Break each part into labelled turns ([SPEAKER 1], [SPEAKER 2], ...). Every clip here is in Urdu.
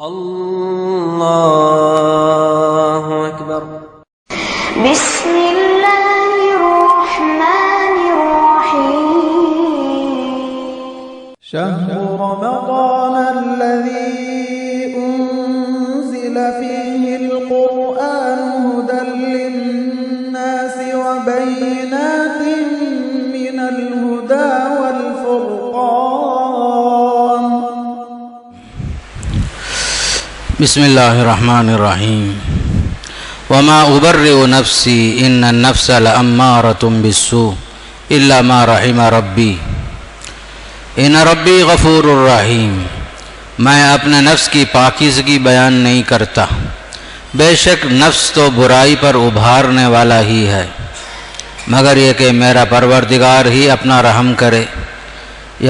[SPEAKER 1] اللہ اکبر۔
[SPEAKER 2] بسم اللہ الرحمن الرحیم۔
[SPEAKER 3] شهر رمضان الذي أنزل فيه القرآن هدى للناس وبينات من الهدى والفرقان۔
[SPEAKER 4] بسم اللہ الرحمن الرحیم۔ وما ابرئ نفسی ان النفس لامارۃ بالسوء الا ما رحم ربی ان ربی غفور الرحیم۔ میں اپنے نفس کی پاکیزگی بیان نہیں کرتا، بے شک نفس تو برائی پر ابھارنے والا ہی ہے، مگر یہ کہ میرا پروردگار ہی اپنا رحم کرے،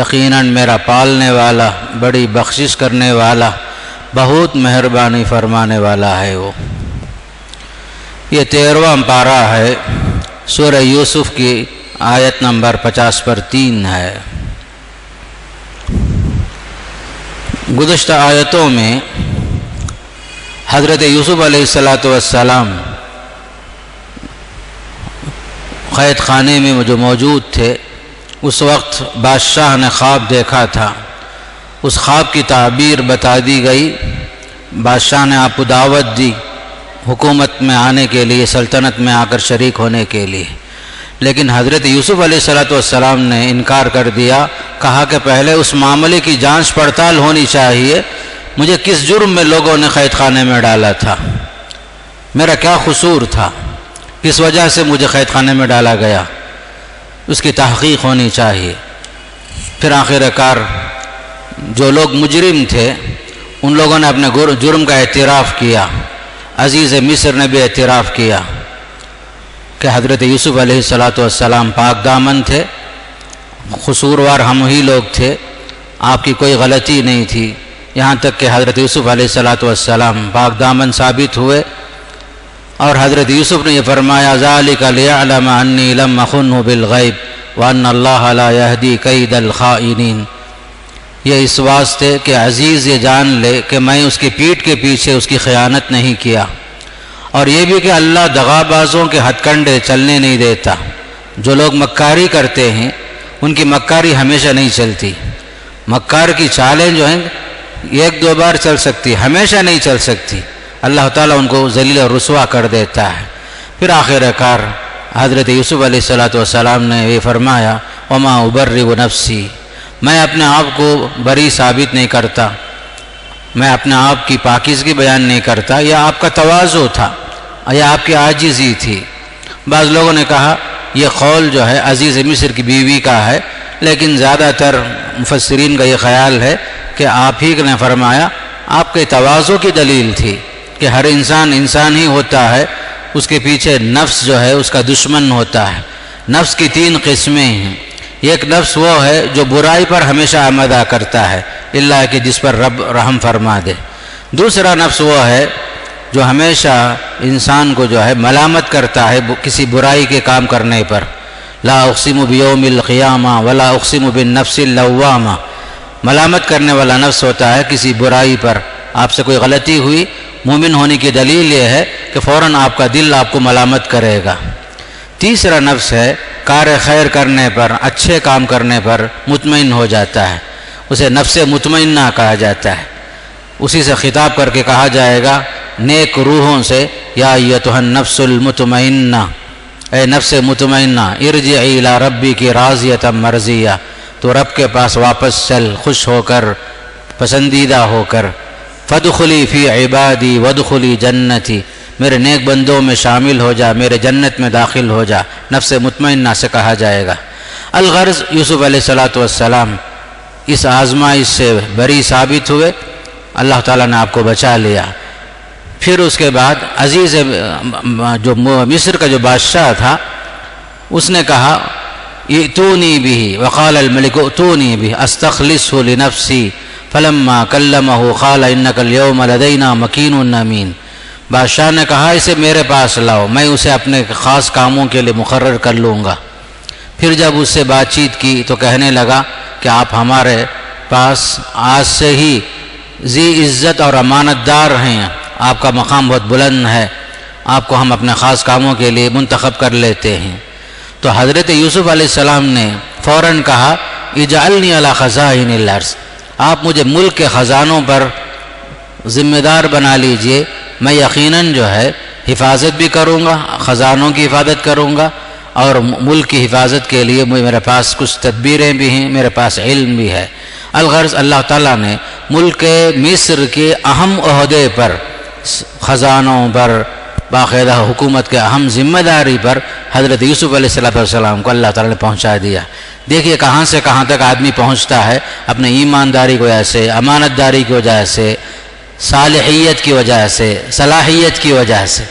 [SPEAKER 4] یقیناً میرا پالنے والا، بڑی بخشش کرنے والا، بہت مہربانی فرمانے والا ہے وہ۔ یہ 13واں پارہ ہے، سورہ یوسف کی آیت نمبر 50 پر 3 ہے۔ گزشتہ آیتوں میں حضرت یوسف علیہ السلام قید خانے میں جو موجود تھے، اس وقت بادشاہ نے خواب دیکھا تھا، اس خواب کی تعبیر بتا دی گئی، بادشاہ نے آپ کو دعوت دی حکومت میں آنے کے لیے، سلطنت میں آ کر شریک ہونے کے لیے، لیکن حضرت یوسف علیہ السلام نے انکار کر دیا، کہا کہ پہلے اس معاملے کی جانچ پڑتال ہونی چاہیے، مجھے کس جرم میں لوگوں نے قید خانے میں ڈالا تھا، میرا کیا قصور تھا، کس وجہ سے مجھے قید خانے میں ڈالا گیا، اس کی تحقیق ہونی چاہیے۔ پھر آخر کار جو لوگ مجرم تھے ان لوگوں نے اپنے جرم کا اعتراف کیا، عزیز مصر نے بھی اعتراف کیا کہ حضرت یوسف علیہ السلام پاک دامن تھے، قصوروار ہم ہی لوگ تھے، آپ کی کوئی غلطی نہیں تھی، یہاں تک کہ حضرت یوسف علیہ السلام پاک دامن ثابت ہوئے، اور حضرت یوسف نے یہ فرمایا ذَلِكَ لِيَعْلَمَ أَنِّي لَمْ أَخُنْهُ بِالْغَيْبِ وَأَنَّ اللَّهَ لَا يَهْدِي كَيْدَ الْخَائِنِينَ۔ یہ اس واسطے کہ عزیز یہ جان لے کہ میں اس کی پیٹھ کے پیچھے اس کی خیانت نہیں کیا، اور یہ بھی کہ اللہ دغا بازوں کے ہتھ کنڈے چلنے نہیں دیتا، جو لوگ مکاری کرتے ہیں ان کی مکاری ہمیشہ نہیں چلتی، مکار کی چالیں جو ہیں ایک دو بار چل سکتی، ہمیشہ نہیں چل سکتی، اللہ تعالیٰ ان کو ذلیل اور رسوا کر دیتا ہے۔ پھر آخر کار حضرت یوسف علیہ السلام نے یہ فرمایا وما ابرئ نفسی، میں اپنے آپ کو بری ثابت نہیں کرتا، میں اپنے آپ کی پاکیزگی بیان نہیں کرتا، یہ آپ کا تواضع تھا، یہ آپ کی عاجزی تھی۔ بعض لوگوں نے کہا یہ قول جو ہے عزیز مصر کی بیوی کا ہے، لیکن زیادہ تر مفسرین کا یہ خیال ہے کہ آپ ہی نے فرمایا، آپ کے تواضع کی دلیل تھی کہ ہر انسان انسان ہی ہوتا ہے، اس کے پیچھے نفس جو ہے اس کا دشمن ہوتا ہے۔ نفس کی 3 قسمیں ہیں، ایک نفس وہ ہے جو برائی پر ہمیشہ آمادہ کرتا ہے اللہ کہ جس پر رب رحم فرما دے، دوسرا نفس وہ ہے جو ہمیشہ انسان کو جو ہے ملامت کرتا ہے کسی برائی کے کام کرنے پر، لا اقسم بیوم القیامہ ولا اقسم بالنفس اللوامہ، ملامت کرنے والا نفس ہوتا ہے کسی برائی پر، آپ سے کوئی غلطی ہوئی، مومن ہونے کی دلیل یہ ہے کہ فوراً آپ کا دل آپ کو ملامت کرے گا۔ تیسرا نفس ہے کار خیر کرنے پر، اچھے کام کرنے پر مطمئن ہو جاتا ہے، اسے نفس مطمئنہ کہا جاتا ہے، اسی سے خطاب کر کے کہا جائے گا نیک روحوں سے یا ایتھا النفس المطمئنہ، اے نفس مطمئنہ ارجعی الی ربک راضیۃ مرضیہ، تو رب کے پاس واپس چل خوش ہو کر، پسندیدہ ہو کر، فادخلی فی عبادی وادخلی جنتی، میرے نیک بندوں میں شامل ہو جا، میرے جنت میں داخل ہو جا، نفس مطمئنہ سے کہا جائے گا۔ الغرض یوسف علیہ السلام اس آزمائش سے بری ثابت ہوئے، اللہ تعالیٰ نے آپ کو بچا لیا۔ پھر اس کے بعد عزیز جو مصر کا جو بادشاہ تھا اس نے کہا ائتونی بہ، وقال الملک ائتونی بہ استخلصہ لنفسی فلما کلمہ قال انک اليوم لدینا مکین امین، بادشاہ نے کہا اسے میرے پاس لاؤ، میں اسے اپنے خاص کاموں کے لیے مقرر کر لوں گا۔ پھر جب اس سے بات چیت کی تو کہنے لگا کہ آپ ہمارے پاس آج سے ہی ذی عزت اور امانت دار ہیں، آپ کا مقام بہت بلند ہے، آپ کو ہم اپنے خاص کاموں کے لیے منتخب کر لیتے ہیں۔ تو حضرت یوسف علیہ السلام نے فوراً کہا اجعلنی علی خزائن الارض، آپ مجھے ملک کے خزانوں پر ذمہ دار بنا لیجئے، میں یقیناً جو ہے حفاظت بھی کروں گا، خزانوں کی حفاظت کروں گا، اور ملک کی حفاظت کے لیے میرے پاس کچھ تدبیریں بھی ہیں، میرے پاس علم بھی ہے۔ الغرض اللہ تعالیٰ نے ملک مصر کے اہم عہدے پر، خزانوں پر، باقاعدہ حکومت کے اہم ذمہ داری پر حضرت یوسف علیہ السلام کو اللہ تعالیٰ نے پہنچا دیا۔ دیکھیے کہاں سے کہاں تک آدمی پہنچتا ہے، اپنے ایمانداری کی وجہ سے، امانت داری کی وجہ سے، صالحیت کی وجہ سے، صلاحیت کی وجہ سے۔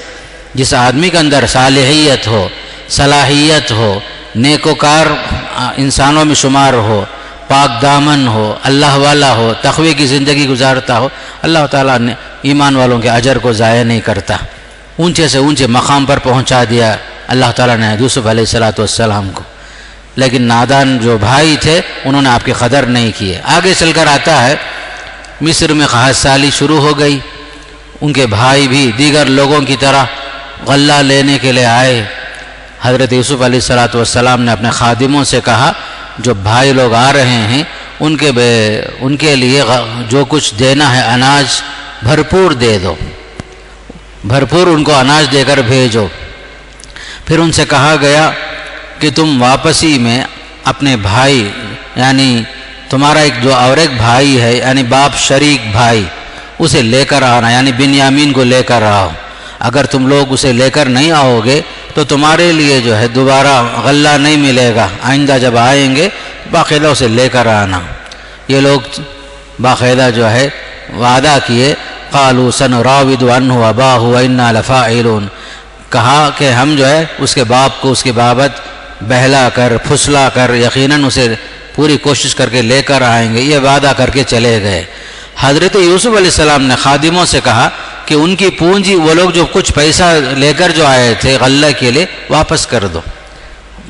[SPEAKER 4] جس آدمی کے اندر صالحیت ہو، صلاحیت ہو، نیکوکار انسانوں میں شمار ہو، پاک دامن ہو، اللہ والا ہو، تقوی کی زندگی گزارتا ہو، اللہ تعالیٰ نے ایمان والوں کے اجر کو ضائع نہیں کرتا، اونچے سے اونچے مقام پر پہنچا دیا اللہ تعالیٰ نے یوسف علیہ السلام کو۔ لیکن نادان جو بھائی تھے انہوں نے آپ کی قدر نہیں کی۔ آگے چل کر آتا ہے مصر میں قحط سالی شروع ہو گئی، ان کے بھائی بھی دیگر لوگوں کی طرح غلہ لینے کے لیے آئے۔ حضرت یوسف علیہ السلام نے اپنے خادموں سے کہا جو بھائی لوگ آ رہے ہیں ان کے لیے جو کچھ دینا ہے اناج بھرپور دے دو، بھرپور ان کو اناج دے کر بھیجو۔ پھر ان سے کہا گیا کہ تم واپسی میں اپنے بھائی، یعنی تمہارا ایک بھائی ہے، یعنی باپ شریک بھائی، اسے لے کر آنا، یعنی بنیامین کو لے کر آؤ۔ اگر تم لوگ اسے لے کر نہیں آؤ گے تو تمہارے لیے جو ہے دوبارہ غلہ نہیں ملے گا، آئندہ جب آئیں گے باقاعدہ اسے لے کر آنا۔ یہ لوگ باقاعدہ جو ہے وعدہ کیے، قالوا سنراود عنہ اباہ وانا لفاعلون، کہا کہ ہم جو ہے اس کے باپ کو اس کی بابت بہلا کر پھسلا کر یقیناً اسے پوری کوشش کر کے لے کر آئیں گے، یہ وعدہ کر کے چلے گئے۔ حضرت یوسف علیہ السلام نے خادموں سے کہا کہ ان کی پونجی، وہ لوگ جو کچھ پیسہ لے کر جو آئے تھے غلہ کے لیے، واپس کر دو،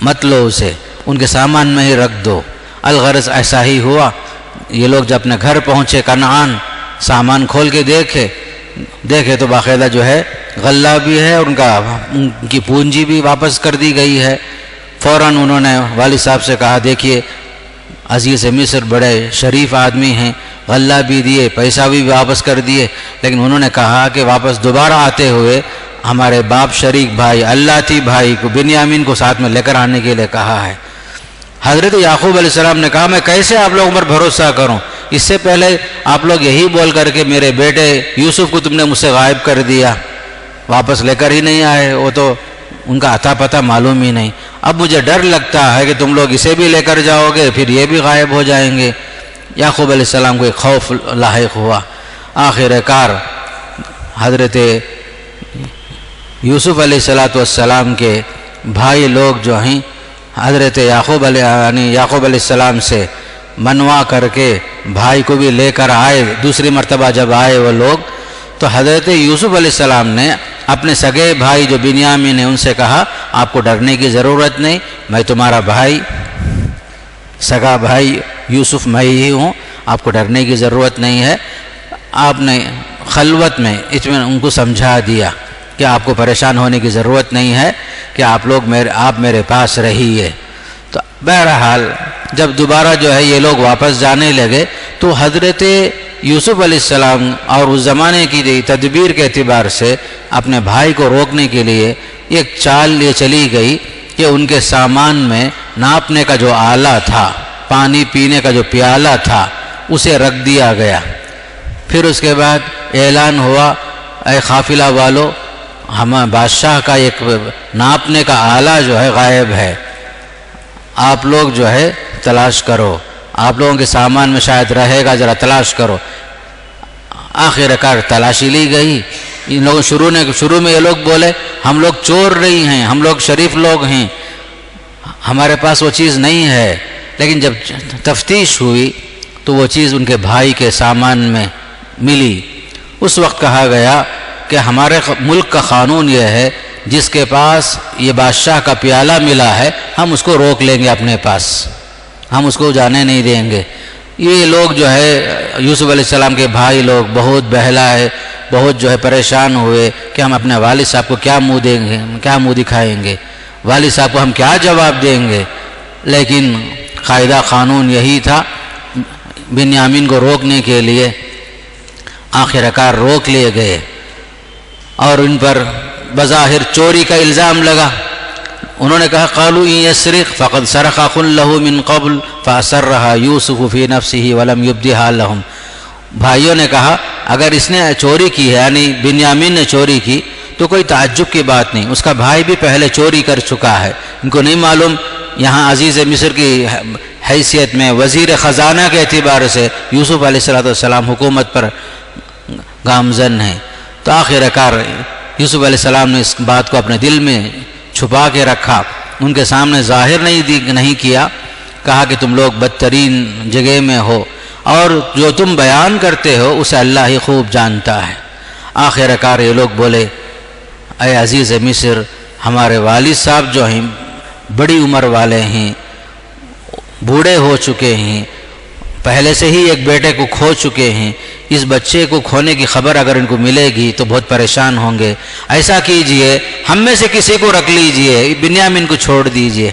[SPEAKER 4] مت لو اسے، ان کے سامان میں ہی رکھ دو۔ الغرض ایسا ہی ہوا۔ یہ لوگ جب اپنے گھر پہنچے کنعان، سامان کھول کے دیکھے تو باقاعدہ جو ہے غلہ بھی ہے، اور ان کی پونجی بھی واپس کر دی گئی ہے۔ فوراً انہوں نے والد صاحب سے کہا دیکھیے عزیز مصر بڑے شریف آدمی ہیں، غلہ بھی دیے، پیسہ بھی واپس کر دیے، لیکن انہوں نے کہا کہ واپس دوبارہ آتے ہوئے ہمارے باپ شریک بھائی اللتی بھائی کو، بنیامین کو ساتھ میں لے کر آنے کے لیے کہا ہے۔ حضرت یعقوب علیہ السلام نے کہا میں کیسے آپ لوگوں پر بھروسہ کروں، اس سے پہلے آپ لوگ یہی بول کر کے میرے بیٹے یوسف کو تم نے مجھ سے غائب کر دیا، واپس لے کر ہی نہیں آئے، وہ تو ان کا عطا پتہ معلوم ہی نہیں۔ اب مجھے ڈر لگتا ہے کہ تم لوگ اسے بھی لے کر جاؤ گے پھر یہ بھی غائب ہو جائیں گے۔ یعقوب علیہ السلام کو ایک خوف لاحق ہوا۔ آخر کار حضرت یوسف علیہ السلام کے بھائی لوگ جو ہیں حضرت یعقوب علیہ السلام سے منوا کر کے بھائی کو بھی لے کر آئے۔ دوسری مرتبہ جب آئے وہ لوگ تو حضرت یوسف علیہ السلام نے اپنے سگے بھائی جو بنیامین نے ان سے کہا آپ کو ڈرنے کی ضرورت نہیں، میں تمہارا بھائی، سگا بھائی یوسف میں ہی ہوں، آپ کو ڈرنے کی ضرورت نہیں ہے۔ آپ نے خلوت میں ان کو سمجھا دیا کہ آپ کو پریشان ہونے کی ضرورت نہیں ہے، کہ آپ میرے پاس رہیے۔ تو بہرحال جب دوبارہ جو ہے یہ لوگ واپس جانے لگے تو حضرت یوسف علیہ السلام اور اس زمانے کی تدبیر کے اعتبار سے اپنے بھائی کو روکنے کے لیے ایک چال یہ چلی گئی کہ ان کے سامان میں ناپنے کا جو آلہ تھا، پانی پینے کا جو پیالہ تھا، اسے رکھ دیا گیا۔ پھر اس کے بعد اعلان ہوا اے قافلہ والو، ہم بادشاہ کا ایک ناپنے کا آلہ جو ہے غائب ہے، آپ لوگ جو ہے تلاش کرو، آپ لوگوں کے سامان میں شاید رہے گا، ذرا تلاش کرو۔ آخر کار تلاشی لی گئی۔ ان لوگوں شروع میں یہ لوگ بولے ہم لوگ چور نہیں ہیں، ہم لوگ شریف لوگ ہیں، ہمارے پاس وہ چیز نہیں ہے۔ لیکن جب تفتیش ہوئی تو وہ چیز ان کے بھائی کے سامان میں ملی۔ اس وقت کہا گیا کہ ہمارے ملک کا قانون یہ ہے جس کے پاس یہ بادشاہ کا پیالہ ملا ہے ہم اس کو روک لیں گے اپنے پاس، ہم اس کو جانے نہیں دیں گے۔ یہ لوگ جو ہے یوسف علیہ السلام کے بھائی لوگ بہت بہلائے، بہت جو ہے پریشان ہوئے کہ ہم اپنے والد صاحب کو کیا منہ دیں گے، کیا منہ دکھائیں گے، والد صاحب کو ہم کیا جواب دیں گے. لیکن قاعدہ قانون یہی تھا، بنیامین کو روکنے کے لیے آخر کار روک لیے گئے اور ان پر بظاہر چوری کا الزام لگا. انہوں نے کہا قالوا ان يسرق فقد سرق اخ له من قبل فاسرها يوسف في نفسه ولم يبدها لهم. بھائیوں نے کہا اگر اس نے چوری کی ہے، یعنی بنیامین نے چوری کی، تو کوئی تعجب کی بات نہیں، اس کا بھائی بھی پہلے چوری کر چکا ہے. ان کو نہیں معلوم یہاں عزیز مصر کی حیثیت میں وزیر خزانہ کے اعتبار سے یوسف علیہ السلام حکومت پر گامزن ہیں. تو آخر کار یوسف علیہ السلام نے اس بات کو اپنے دل میں چھپا کے رکھا، ان کے سامنے ظاہر نہیں کیا. کہا کہ تم لوگ بدترین جگہ میں ہو اور جو تم بیان کرتے ہو اسے اللہ ہی خوب جانتا ہے. آخر کار یہ لوگ بولے اے عزیز مصر، ہمارے والد صاحب جو ہیں بڑی عمر والے ہیں، بوڑھے ہو چکے ہیں، پہلے سے ہی ایک بیٹے کو کھو چکے ہیں، اس بچے کو کھونے کی خبر اگر ان کو ملے گی تو بہت پریشان ہوں گے. ایسا کیجئے ہم میں سے کسی کو رکھ لیجئے، بنیامین کو چھوڑ دیجئے.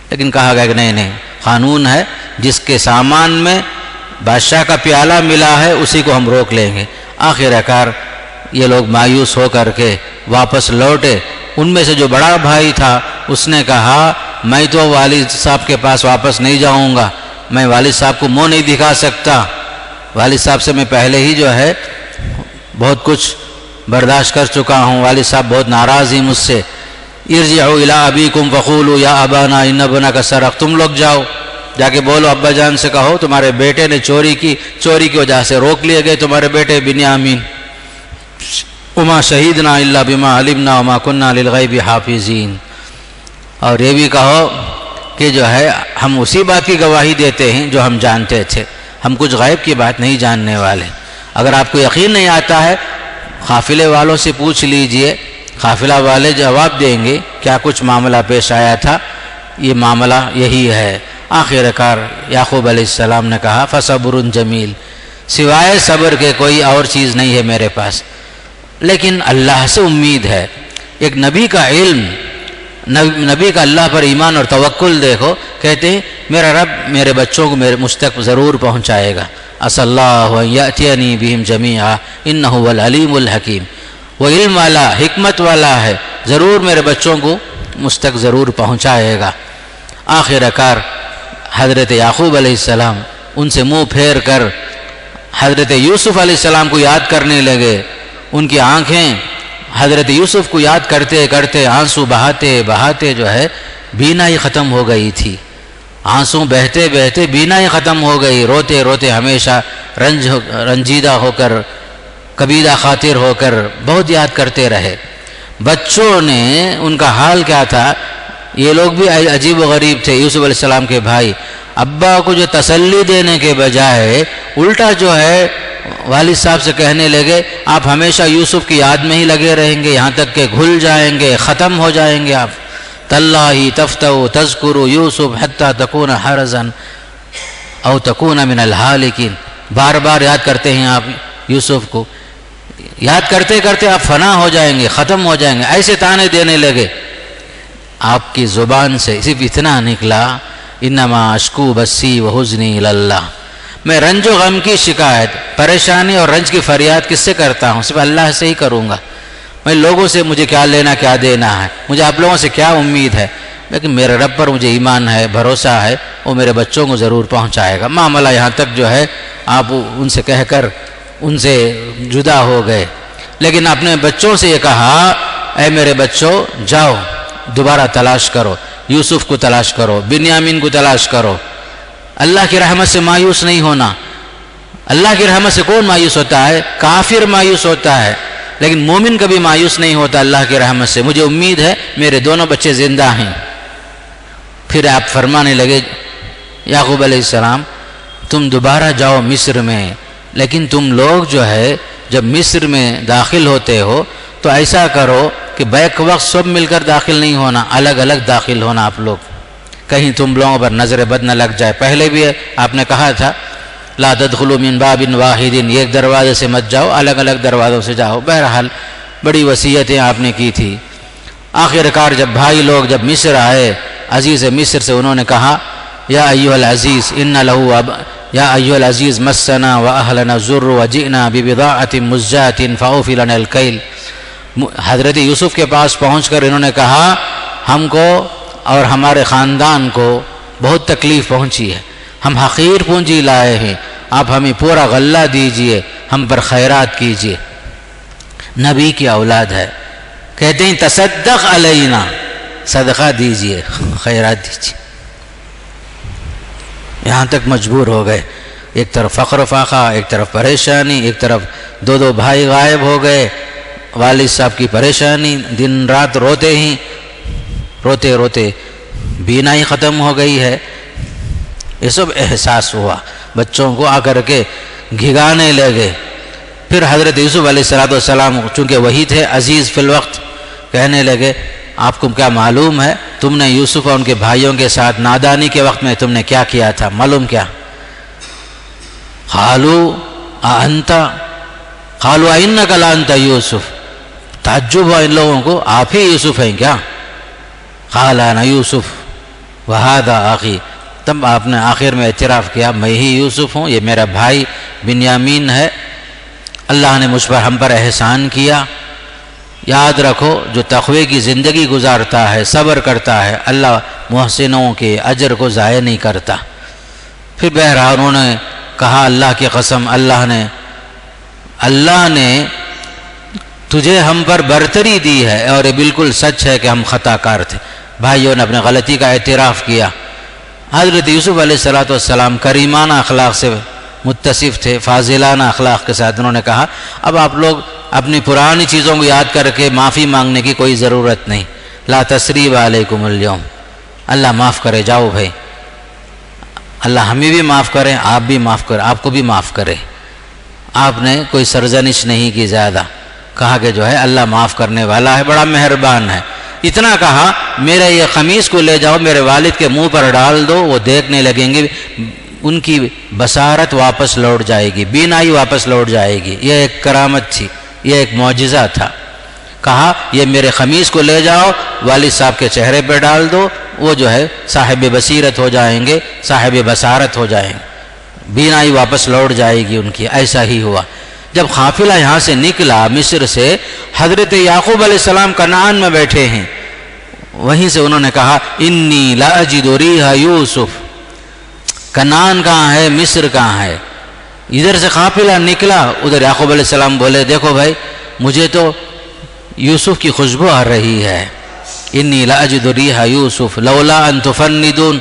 [SPEAKER 4] لیکن کہا گیا کہ نہیں، قانون ہے، جس کے سامان میں بادشاہ کا پیالہ ملا ہے اسی کو ہم روک لیں گے. آخر کار یہ لوگ مایوس ہو کر کے واپس لوٹے. ان میں سے جو بڑا بھائی تھا اس نے کہا میں تو والد صاحب کے پاس واپس نہیں جاؤں گا، میں والد صاحب کو منہ نہیں دکھا سکتا، والد صاحب سے میں پہلے ہی جو ہے بہت کچھ برداشت کر چکا ہوں، والد صاحب بہت ناراض ہیں مجھ سے. ارجعوا الی ابیکم فقولوا یا ابانا ان ابنک سرق، تم لوگ جاؤ جا کے بولو ابا جان سے کہو تمہارے بیٹے نے چوری کی وجہ سے روک لیے گئے تمہارے بیٹے بنیامین. وما شہیدنا الا بما علمنا وما كنا للغیب حافظین. اور یہ بھی کہو کہ جو ہے ہم اسی بات کی گواہی دیتے ہیں جو ہم جانتے تھے، ہم کچھ غیب کی بات نہیں جاننے والے. اگر آپ کو یقین نہیں آتا ہے قافلے والوں سے پوچھ لیجئے، قافلہ والے جواب دیں گے کیا کچھ معاملہ پیش آیا تھا، یہ معاملہ یہی ہے. آخر کار یعقوب علیہ السلام نے کہا فصبر جمیل، سوائے صبر کے کوئی اور چیز نہیں ہے میرے پاس، لیکن اللہ سے امید ہے. ایک نبی کا علم، نبی کا اللہ پر ایمان اور توکل دیکھو، کہتے ہیں میرا رب میرے بچوں کو مجھ تک ضرور پہنچائے گا. عسى الله ان يأتيني بهم جميعا انه هو العلیم الحکیم. وہ علم والا، حکمت والا ہے، ضرور میرے بچوں کو مجھ تک ضرور پہنچائے گا. آخر کار حضرت یعقوب علیہ السلام ان سے منہ پھیر کر حضرت یوسف علیہ السلام کو یاد کرنے لگے. ان کی آنکھیں حضرت یوسف کو یاد کرتے کرتے آنسو بہاتے بہاتے جو ہے بینا ہی ختم ہو گئی تھی. آنسو بہتے بہتے بینا ہی ختم ہو گئی. روتے روتے ہمیشہ رنجیدہ ہو کر، کبیدہ خاطر ہو کر بہت یاد کرتے رہے. بچوں نے ان کا حال کیا تھا، یہ لوگ بھی عجیب و غریب تھے. یوسف علیہ السلام کے بھائی ابا کو جو تسلی دینے کے بجائے الٹا جو ہے والد صاحب سے کہنے لگے آپ ہمیشہ یوسف کی یاد میں ہی لگے رہیں گے یہاں تک کہ گھل جائیں گے، ختم ہو جائیں گے آپ. تاللہ تفتؤ تذکر یوسف حتی تکون حرزا او تکون من الہالکین. بار بار یاد کرتے ہیں آپ یوسف کو، یاد کرتے کرتے آپ فنا ہو جائیں گے، ختم ہو جائیں گے. ایسے تانے دینے لگے. آپ کی زبان سے صرف اتنا نکلا انما اشکو بسی وحزنی اللہ، میں رنج و غم کی شکایت، پریشانی اور رنج کی فریاد کس سے کرتا ہوں؟ صرف اللہ سے ہی کروں گا. میں لوگوں سے مجھے کیا لینا کیا دینا ہے، مجھے آپ لوگوں سے کیا امید ہے، لیکن میرے رب پر مجھے ایمان ہے، بھروسہ ہے، وہ میرے بچوں کو ضرور پہنچائے گا. معاملہ یہاں تک جو ہے آپ ان سے کہہ کر ان سے جدا ہو گئے. لیکن اپنے بچوں سے یہ کہا اے میرے بچوں جاؤ دوبارہ تلاش کرو، یوسف کو تلاش کرو، بنیامین کو تلاش کرو. اللہ کی رحمت سے مایوس نہیں ہونا. اللہ کی رحمت سے کون مایوس ہوتا ہے؟ کافر مایوس ہوتا ہے، لیکن مومن کبھی مایوس نہیں ہوتا اللہ کی رحمت سے. مجھے امید ہے میرے دونوں بچے زندہ ہیں. پھر آپ فرمانے لگے یعقوب علیہ السلام تم دوبارہ جاؤ مصر میں، لیکن تم لوگ جو ہے جب مصر میں داخل ہوتے ہو تو ایسا کرو کہ بیک وقت سب مل کر داخل نہیں ہونا، الگ الگ داخل ہونا آپ لوگ. کہیں تم لوگوں پر نظر بد نہ لگ جائے. پہلے بھی آپ نے کہا تھا لا تدخلوا من باب واحد، ایک دروازے سے مت جاؤ، الگ الگ دروازوں سے جاؤ. بہرحال بڑی وصیتیں آپ نے کی تھی. آخر کار جب بھائی لوگ جب مصر آئے، عزیز مصر سے انہوں نے کہا یا ایھا العزیز ان له یا ایھا العزیز مسنا واهلنا الضر وجئنا ببضاعة مزجاة فاوف لنا الكيل. حضرت یوسف کے پاس پہنچ کر انہوں نے کہا ہم کو اور ہمارے خاندان کو بہت تکلیف پہنچی ہے، ہم حقیر پونجی لائے ہیں، آپ ہمیں پورا غلہ دیجئے، ہم پر خیرات کیجئے. نبی کی اولاد ہے، کہتے ہیں تصدق علینا، صدقہ دیجئے، خیرات دیجئے. یہاں تک مجبور ہو گئے. ایک طرف فقر و فاقہ، ایک طرف پریشانی، ایک طرف دو بھائی غائب ہو گئے، والد صاحب کی پریشانی، دن رات روتے ہی روتے روتے بینائی ختم ہو گئی ہے. یہ سب احساس ہوا، بچوں کو آ کر کے گھگانے لگے. پھر حضرت یوسف علیہ السلام چونکہ وہی تھے عزیز فی الوقت، کہنے لگے آپ کو کیا معلوم ہے تم نے یوسف اور ان کے بھائیوں کے ساتھ نادانی کے وقت میں تم نے کیا کیا تھا؟ معلوم کیا؟ قالوا انت قالوا انک لانت یوسف. تعجب ہوا ان لوگوں کو، آپ ہی یوسف ہیں کیا؟ قال انا یوسف وہذا اخی. تب آپ نے آخر میں اعتراف کیا میں ہی یوسف ہوں، یہ میرا بھائی بنیامین ہے. اللہ نے مجھ پر ہم پر احسان کیا. یاد رکھو جو تقوی کی زندگی گزارتا ہے، صبر کرتا ہے، اللہ محسنوں کے اجر کو ضائع نہیں کرتا. پھر بہرحال انہوں نے کہا اللہ کی قسم اللہ نے تجھے ہم پر برتری دی ہے اور یہ بالکل سچ ہے کہ ہم خطا کار تھے. بھائیوں نے اپنے غلطی کا اعتراف کیا. حضرت یوسف علیہ السلام کریمانہ اخلاق سے متصف تھے، فاضلانہ اخلاق کے ساتھ. انہوں نے کہا اب آپ لوگ اپنی پرانی چیزوں کو یاد کر کے معافی مانگنے کی کوئی ضرورت نہیں. لا تثریب علیکم اليوم، اللہ معاف کرے، جاؤ بھائی، اللہ ہمیں بھی معاف کرے، آپ بھی معاف کرے، آپ کو بھی معاف کرے. آپ نے کوئی سرزنش نہیں کی زیادہ، کہا کہ جو ہے اللہ معاف کرنے والا ہے، بڑا مہربان ہے. اتنا کہا میرے یہ قمیص کو لے جاؤ، میرے والد کے منہ پر ڈال دو، وہ دیکھنے لگیں گے، ان کی بصارت واپس لوٹ جائے گی، بینائی واپس لوٹ جائے گی. یہ ایک کرامت تھی، یہ ایک معجزہ تھا. کہا یہ میرے قمیص کو لے جاؤ، والد صاحب کے چہرے پہ ڈال دو، وہ جو ہے صاحب بصیرت ہو جائیں گے، صاحب بصارت ہو جائیں گے، بینائی واپس لوٹ جائے گی ان کی. ایسا ہی ہوا. جب قافلہ یہاں سے نکلا مصر سے، حضرت یعقوب علیہ السلام کنعان میں بیٹھے ہیں. وہیں سے انہوں نے کہا انی لا اجد ریح یوسف. کنعان کہاں ہے؟ مصر کہاں ہے؟ ادھر سے قافلہ نکلا، ادھر یعقوب علیہ السلام بولے دیکھو بھائی مجھے تو یوسف کی خوشبو آ رہی ہے. انی لا اجد ریح یوسف لولا ان تفندون.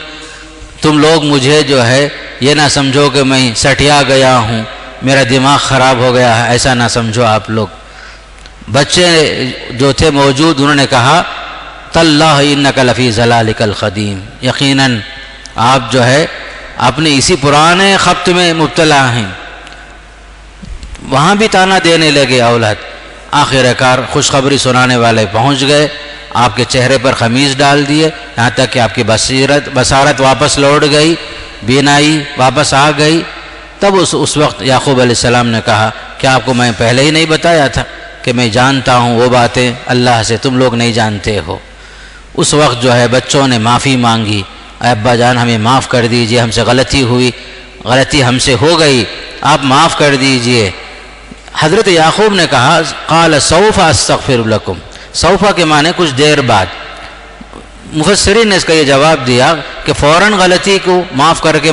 [SPEAKER 4] تم لوگ مجھے جو ہے یہ نہ سمجھو کہ میں سٹیا گیا ہوں، میرا دماغ خراب ہو گیا ہے، ایسا نہ سمجھو آپ لوگ. بچے جو تھے موجود انہوں نے کہا تاللہ انک لفی ضلالک القدیم، یقیناً آپ جو ہے اپنے اسی پرانے خبط میں مبتلا ہیں. وہاں بھی تانا دینے لگے اولاد. آخر کار خوشخبری سنانے والے پہنچ گئے، آپ کے چہرے پر قمیص ڈال دیے، یہاں تک کہ آپ کی بصارت واپس لوٹ گئی، بینائی واپس آ گئی. تب اس وقت یعقوب علیہ السلام نے کہا کہ آپ کو میں پہلے ہی نہیں بتایا تھا کہ میں جانتا ہوں وہ باتیں اللہ سے تم لوگ نہیں جانتے ہو. اس وقت جو ہے بچوں نے معافی مانگی، ابا جان ہمیں معاف کر دیجئے، ہم سے غلطی ہوئی، غلطی ہم سے ہو گئی، آپ معاف کر دیجئے. حضرت یعقوب نے کہا قال سوف استغفر لکم. سوفا کے معنی کچھ دیر بعد. مفسرین نے اس کا یہ جواب دیا کہ فوراً غلطی کو معاف کر کے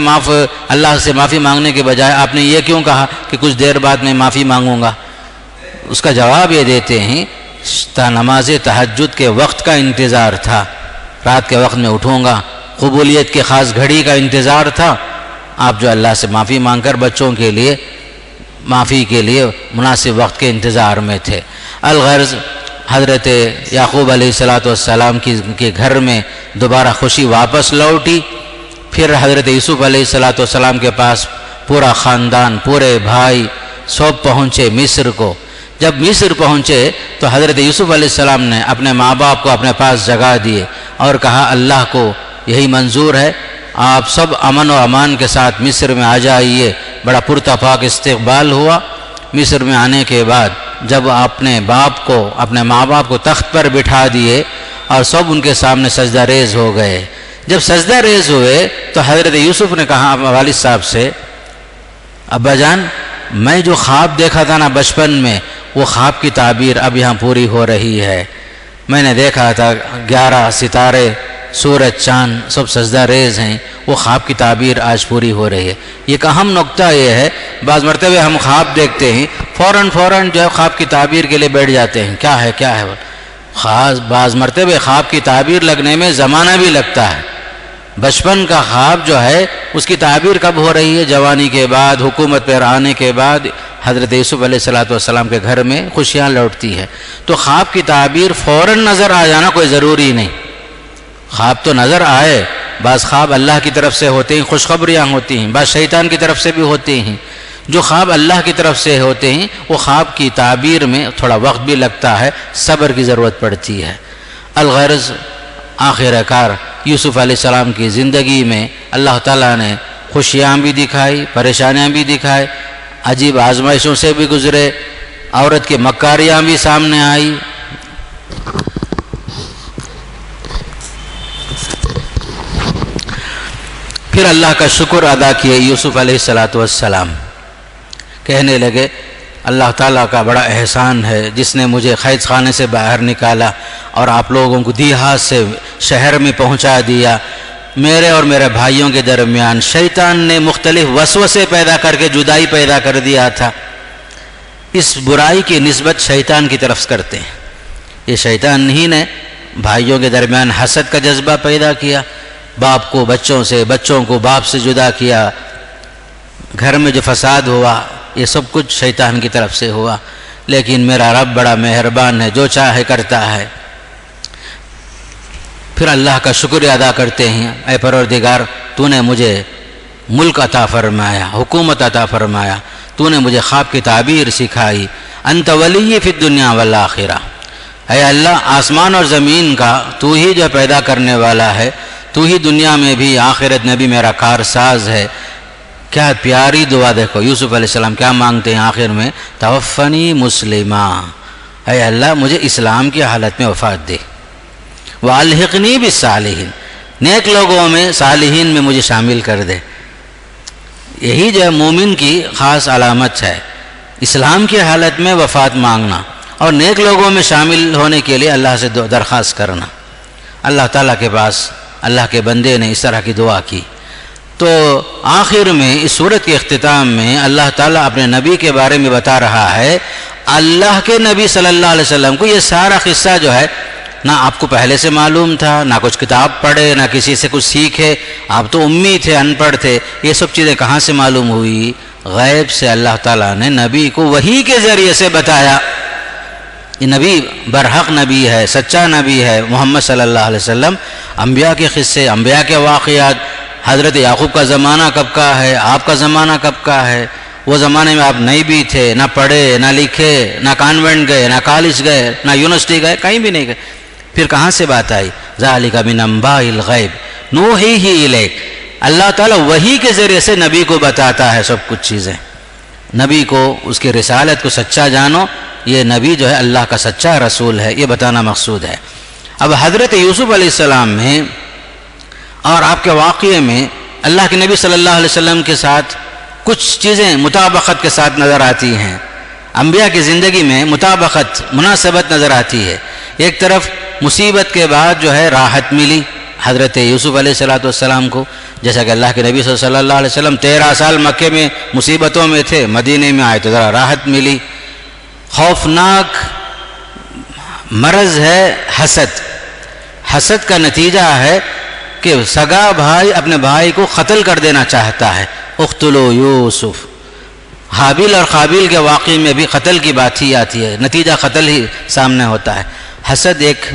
[SPEAKER 4] اللہ سے معافی مانگنے کے بجائے آپ نے یہ کیوں کہا کہ کچھ دیر بعد میں معافی مانگوں گا؟ اس کا جواب یہ دیتے ہیں نماز تہجد کے وقت کا انتظار تھا، رات کے وقت میں اٹھوں گا، قبولیت کی خاص گھڑی کا انتظار تھا. آپ جو اللہ سے معافی مانگ کر بچوں کے لیے معافی کے لیے مناسب وقت کے انتظار میں تھے. الغرض حضرت یعقوب علیہ السلام کے گھر میں دوبارہ خوشی واپس لوٹی. پھر حضرت یوسف علیہ السلام کے پاس پورا خاندان، پورے بھائی سب پہنچے مصر کو. جب مصر پہنچے تو حضرت یوسف علیہ السلام نے اپنے ماں باپ کو اپنے پاس جگا دیے اور کہا اللہ کو یہی منظور ہے، آپ سب امن و امان کے ساتھ مصر میں آ جائیے۔ بڑا پرتپاک استقبال ہوا۔ مصر میں آنے کے بعد جب اپنے ماں باپ کو تخت پر بٹھا دیے اور سب ان کے سامنے سجدہ ریز ہو گئے، جب سجدہ ریز ہوئے تو حضرت یوسف نے کہا والد صاحب سے، ابا جان میں جو خواب دیکھا تھا نا بچپن میں، وہ خواب کی تعبیر اب یہاں پوری ہو رہی ہے۔ میں نے دیکھا تھا 11 ستارے، سورج، چاند سب سجدہ ریز ہیں، وہ خواب کی تعبیر آج پوری ہو رہی ہے۔ ایک اہم نقطہ یہ ہے، بعض مرتبہ ہم خواب دیکھتے ہیں فوراً جو ہے خواب کی تعبیر کے لیے بیٹھ جاتے ہیں، کیا ہے خاص بعض مرتبہ خواب کی تعبیر لگنے میں زمانہ بھی لگتا ہے۔ بچپن کا خواب جو ہے اس کی تعبیر کب ہو رہی ہے؟ جوانی کے بعد، حکومت پر آنے کے بعد حضرت یوسف علیہ السلام کے گھر میں خوشیاں لوٹتی ہے۔ تو خواب کی تعبیر فوراً نظر آ جانا کوئی ضروری نہیں، خواب تو نظر آئے، بعض خواب اللہ کی طرف سے ہوتے ہیں، خوشخبریاں ہوتی ہیں، بعض شیطان کی طرف سے بھی ہوتی ہیں۔ جو خواب اللہ کی طرف سے ہوتے ہیں وہ خواب کی تعبیر میں تھوڑا وقت بھی لگتا ہے، صبر کی ضرورت پڑتی ہے۔ الغرض آخر کار یوسف علیہ السلام کی زندگی میں اللہ تعالیٰ نے خوشیاں بھی دکھائی، پریشانیاں بھی دکھائی، عجیب آزمائشوں سے بھی گزرے، عورت کی مکاریاں بھی سامنے آئی۔ پھر اللہ کا شکر ادا کیے یوسف علیہ السلام، کہنے لگے اللہ تعالیٰ کا بڑا احسان ہے جس نے مجھے قید خانے سے باہر نکالا اور آپ لوگوں کو دیہات سے شہر میں پہنچا دیا۔ میرے اور میرے بھائیوں کے درمیان شیطان نے مختلف وسوسے پیدا کر کے جدائی پیدا کر دیا تھا۔ اس برائی کی نسبت شیطان کی طرف کرتے ہیں، یہ شیطان ہی نے بھائیوں کے درمیان حسد کا جذبہ پیدا کیا، باپ کو بچوں سے، بچوں کو باپ سے جدا کیا، گھر میں جو فساد ہوا یہ سب کچھ شیطان کی طرف سے ہوا۔ لیکن میرا رب بڑا مہربان ہے، جو چاہے کرتا ہے۔ پھر اللہ کا شکر ادا کرتے ہیں، اے پروردگار تو نے مجھے ملک عطا فرمایا، حکومت عطا فرمایا، تو نے مجھے خواب کی تعبیر سکھائی، انت ولی فی الدنیا والآخرہ۔ اے اللہ آسمان اور زمین کا تو ہی جو پیدا کرنے والا ہے، تو ہی دنیا میں بھی آخرت میں بھی میرا کارساز ہے۔ کیا پیاری دعا دیکھو، یوسف علیہ السلام کیا مانگتے ہیں آخر میں، توفنی مسلمہ، اے اللہ مجھے اسلام کی حالت میں وفات دے، والحقنی بالصالحین، نیک لوگوں میں، صالحین میں مجھے شامل کر دے۔ یہی جو مومن کی خاص علامت ہے، اسلام کی حالت میں وفات مانگنا اور نیک لوگوں میں شامل ہونے کے لیے اللہ سے درخواست کرنا۔ اللہ تعالیٰ کے پاس اللہ کے بندے نے اس طرح کی دعا کی۔ تو آخر میں اس سورت کے اختتام میں اللہ تعالیٰ اپنے نبی کے بارے میں بتا رہا ہے، اللہ کے نبی صلی اللہ علیہ وسلم کو یہ سارا قصہ جو ہے نہ آپ کو پہلے سے معلوم تھا، نہ کچھ کتاب پڑھے، نہ کسی سے کچھ سیکھے، آپ تو امی تھے، ان پڑھ تھے، یہ سب چیزیں کہاں سے معلوم ہوئی؟ غیب سے اللہ تعالیٰ نے نبی کو وحی کے ذریعے سے بتایا۔ یہ نبی برحق نبی ہے، سچا نبی ہے محمد صلی اللہ علیہ وسلم۔ انبیاء کے قصے، انبیاء کے واقعات، حضرت یعقوب کا زمانہ کب کا ہے، آپ کا زمانہ کب کا ہے، وہ زمانے میں آپ نہیں بھی تھے، نہ پڑھے، نہ لکھے، نہ کانوینٹ گئے، نہ کالج گئے، نہ یونیورسٹی گئے، کہیں بھی نہیں گئے، پھر کہاں سے بات آئی؟ ذالک من انباء الغیب نوحیہ الیک، اللہ تعالیٰ وحی کے ذریعے سے نبی کو بتاتا ہے سب کچھ چیزیں۔ نبی کو اس کی رسالت کو سچا جانو، یہ نبی جو ہے اللہ کا سچا رسول ہے، یہ بتانا مقصود ہے۔ اب حضرت یوسف علیہ السلام میں اور آپ کے واقعے میں اللہ کے نبی صلی اللہ علیہ وسلم کے ساتھ کچھ چیزیں مطابقت کے ساتھ نظر آتی ہیں۔ انبیاء کی زندگی میں مطابقت، مناسبت نظر آتی ہے۔ ایک طرف مصیبت کے بعد جو ہے راحت ملی حضرت یوسف علیہ السلام کو، جیسا کہ اللہ کے نبی صلی اللہ علیہ وسلم 13 سال مکے میں مصیبتوں میں تھے، مدینے میں آئے تو ذرا راحت ملی۔ خوفناک مرض ہے حسد، حسد کا نتیجہ ہے کہ سگا بھائی اپنے بھائی کو قتل کر دینا چاہتا ہے، اقتلوا یوسف۔ حابیل اور قابیل کے واقعے میں بھی قتل کی بات ہی آتی ہے، نتیجہ قتل ہی سامنے ہوتا ہے۔ حسد ایک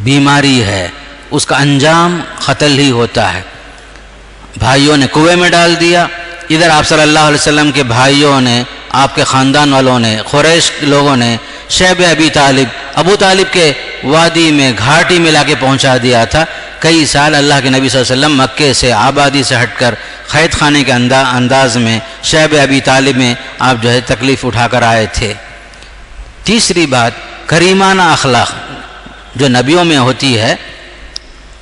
[SPEAKER 4] بیماری ہے، اس کا انجام قتل ہی ہوتا ہے۔ بھائیوں نے کنویں میں ڈال دیا، ادھر آپ صلی اللہ علیہ وسلم کے بھائیوں نے، آپ کے خاندان والوں نے، قریش لوگوں نے شیب ابی طالب، ابو طالب کے وادی میں، گھاٹی میں لا کے پہنچا دیا تھا کئی سال اللہ کے نبی صلی اللہ علیہ وسلم مکے سے آبادی سے ہٹ کر قید خانے کے انداز میں شعب ابی طالب میں آپ جو ہے تکلیف اٹھا کر آئے تھے۔ تیسری بات، کریمانہ اخلاق جو نبیوں میں ہوتی ہے،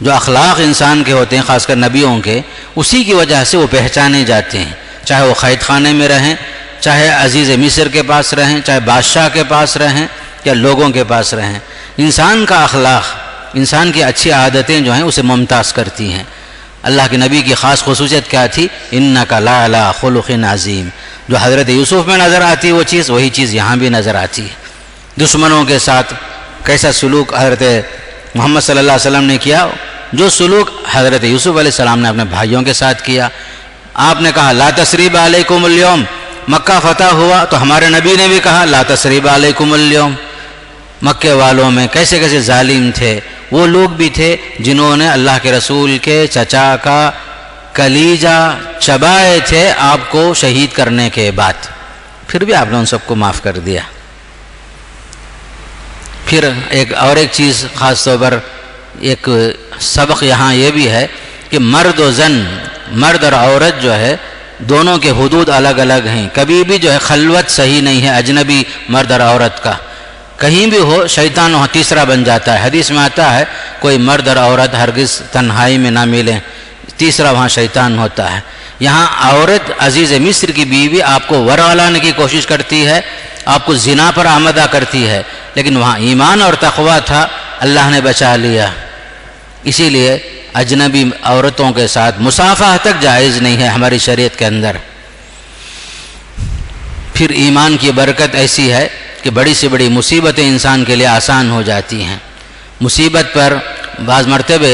[SPEAKER 4] جو اخلاق انسان کے ہوتے ہیں خاص کر نبیوں کے، اسی کی وجہ سے وہ پہچانے جاتے ہیں، چاہے وہ قید خانے میں رہیں، چاہے عزیز مصر کے پاس رہیں، چاہے بادشاہ کے پاس رہیں یا لوگوں کے پاس رہیں۔ انسان کا اخلاق، انسان کی اچھی عادتیں جو ہیں اسے ممتاز کرتی ہیں۔ اللہ کے نبی کی خاص خصوصیت کیا تھی؟ انک لعلی خلق عظیم، جو حضرت یوسف میں نظر آتی وہ چیز، وہی چیز یہاں بھی نظر آتی ہے۔ دشمنوں کے ساتھ کیسا سلوک حضرت محمد صلی اللہ علیہ وسلم نے کیا، جو سلوک حضرت یوسف علیہ السلام نے اپنے بھائیوں کے ساتھ کیا۔ آپ نے کہا لا تثریب علیکم اليوم، مکہ فتح ہوا تو ہمارے نبی نے بھی کہا لا تثریب علیکم اليوم۔ مکے والوں میں کیسے کیسے ظالم تھے، وہ لوگ بھی تھے جنہوں نے اللہ کے رسول کے چچا کا کلیجہ چبائے تھے آپ کو شہید کرنے کے بعد، پھر بھی آپ نے ان سب کو معاف کر دیا۔ پھر ایک چیز خاص طور پر ایک سبق یہاں یہ بھی ہے کہ مرد و زن، مرد اور عورت جو ہے دونوں کے حدود الگ الگ ہیں۔ کبھی بھی جو ہے خلوت صحیح نہیں ہے اجنبی مرد اور عورت کا، کہیں بھی ہو شیطان وہاں تیسرا بن جاتا ہے۔ حدیث میں آتا ہے کوئی مرد اور عورت ہرگز تنہائی میں نہ ملیں، تیسرا وہاں شیطان ہوتا ہے۔ یہاں عورت عزیز مصر کی بیوی آپ کو ورا لانے کی کوشش کرتی ہے، آپ کو زنا پر آمدہ کرتی ہے، لیکن وہاں ایمان اور تقویٰ تھا، اللہ نے بچا لیا۔ اسی لیے اجنبی عورتوں کے ساتھ مصافحہ تک جائز نہیں ہے ہماری شریعت کے اندر۔ پھر ایمان کی برکت ایسی ہے کہ بڑی سے بڑی مصیبتیں انسان کے لیے آسان ہو جاتی ہیں۔ مصیبت پر بعض مرتبہ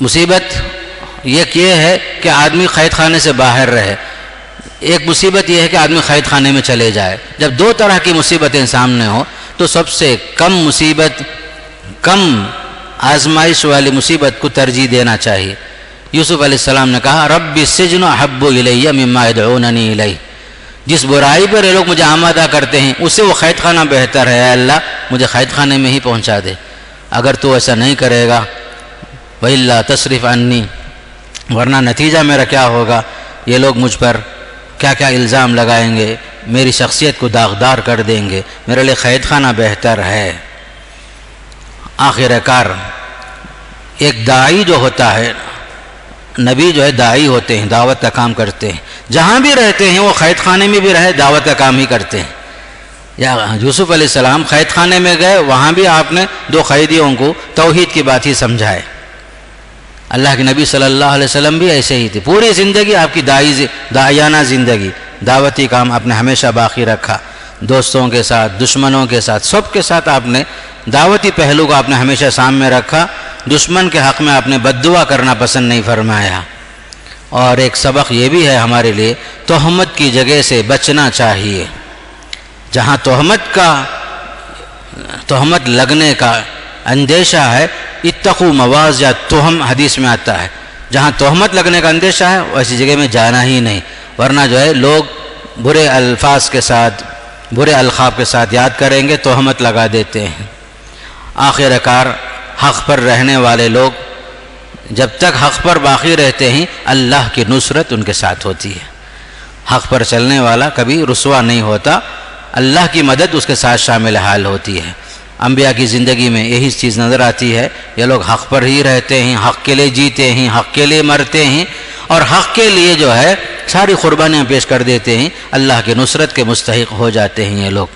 [SPEAKER 4] مصیبت یہ ہے کہ آدمی قید خانے سے باہر رہے، ایک مصیبت یہ ہے کہ آدمی قید خانے میں چلے جائے۔ جب دو طرح کی مصیبتیں سامنے ہوں تو سب سے کم مصیبت، کم آزمائش والی مصیبت کو ترجیح دینا چاہیے۔ یوسف علیہ السلام نے کہا رب السجن احب الی مما یدعوننی الیہ، جس برائی پر یہ لوگ مجھے آمادہ کرتے ہیں اس سے وہ قید خانہ بہتر ہے، اے اللہ مجھے قید خانے میں ہی پہنچا دے۔ اگر تو ایسا نہیں کرے گا وَإِلَّا تَصْرِفْ عَنِّي، ورنہ نتیجہ میرا کیا ہوگا، یہ لوگ مجھ پر کیا کیا الزام لگائیں گے، میری شخصیت کو داغدار کر دیں گے، میرے لیے قید خانہ بہتر ہے۔ آخر کار ایک داعی جو ہوتا ہے، نبی جو ہے داعی ہوتے ہیں، دعوت کا کام کرتے ہیں، جہاں بھی رہتے ہیں وہ قید خانے میں بھی رہے دعوت کا کام ہی کرتے ہیں۔ یا یوسف علیہ السلام قید خانے میں گئے، وہاں بھی آپ نے دو قیدیوں کو توحید کی بات ہی سمجھائے۔ اللہ کے نبی صلی اللہ علیہ وسلم بھی ایسے ہی تھے، پوری زندگی آپ کی داعیانہ زندگی، دعوتی کام آپ نے ہمیشہ باقی رکھا، دوستوں کے ساتھ، دشمنوں کے ساتھ، سب کے ساتھ آپ نے دعوتی پہلو کو آپ نے ہمیشہ سامنے رکھا۔ دشمن کے حق میں آپ نے بد دعا کرنا پسند نہیں فرمایا۔ اور ایک سبق یہ بھی ہے ہمارے لیے، تہمت کی جگہ سے بچنا چاہیے۔ جہاں تہمت لگنے کا اندیشہ ہے، اتقوا مواضع التہم حدیث میں آتا ہے، جہاں تہمت لگنے کا اندیشہ ہے ویسی جگہ میں جانا ہی نہیں، ورنہ جو ہے لوگ برے الفاظ کے ساتھ، برے القاب کے ساتھ یاد کریں گے، تہمت لگا دیتے ہیں۔ آخر کار حق پر رہنے والے لوگ جب تک حق پر باقی رہتے ہیں اللہ کی نصرت ان کے ساتھ ہوتی ہے۔ حق پر چلنے والا کبھی رسوا نہیں ہوتا، اللہ کی مدد اس کے ساتھ شامل حال ہوتی ہے۔ انبیاء کی زندگی میں یہی چیز نظر آتی ہے، یہ لوگ حق پر ہی رہتے ہیں، حق کے لیے جیتے ہیں، حق کے لیے مرتے ہیں، اور حق کے لیے جو ہے ساری قربانیاں پیش کر دیتے ہیں، اللہ کی نصرت کے مستحق ہو جاتے ہیں یہ لوگ۔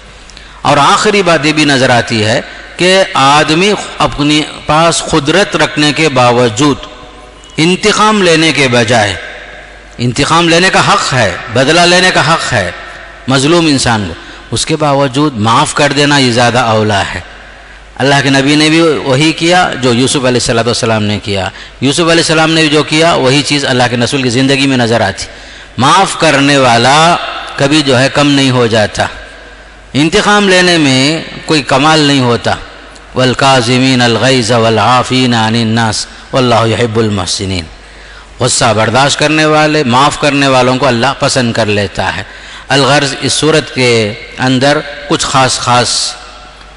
[SPEAKER 4] اور آخری بات یہ بھی نظر آتی ہے کہ آدمی اپنے پاس قدرت رکھنے کے باوجود انتقام لینے کے بجائے، انتقام لینے کا حق ہے، بدلہ لینے کا حق ہے مظلوم انسان کو، اس کے باوجود معاف کر دینا یہ زیادہ اولا ہے۔ اللہ کے نبی نے بھی وہی کیا جو یوسف علیہ السلام نے کیا، یوسف علیہ السلام نے بھی جو کیا وہی چیز اللہ کے رسول کی زندگی میں نظر آتی۔ معاف کرنے والا کبھی جو ہے کم نہیں ہو جاتا، انتقام لینے میں کوئی کمال نہیں ہوتا۔ والکاظمین الغیظ والعافین عن الناس واللہ یحب المحسنین، غصہ برداشت کرنے والے، معاف کرنے والوں کو اللہ پسند کر لیتا ہے۔ الغرض اس صورت کے اندر کچھ خاص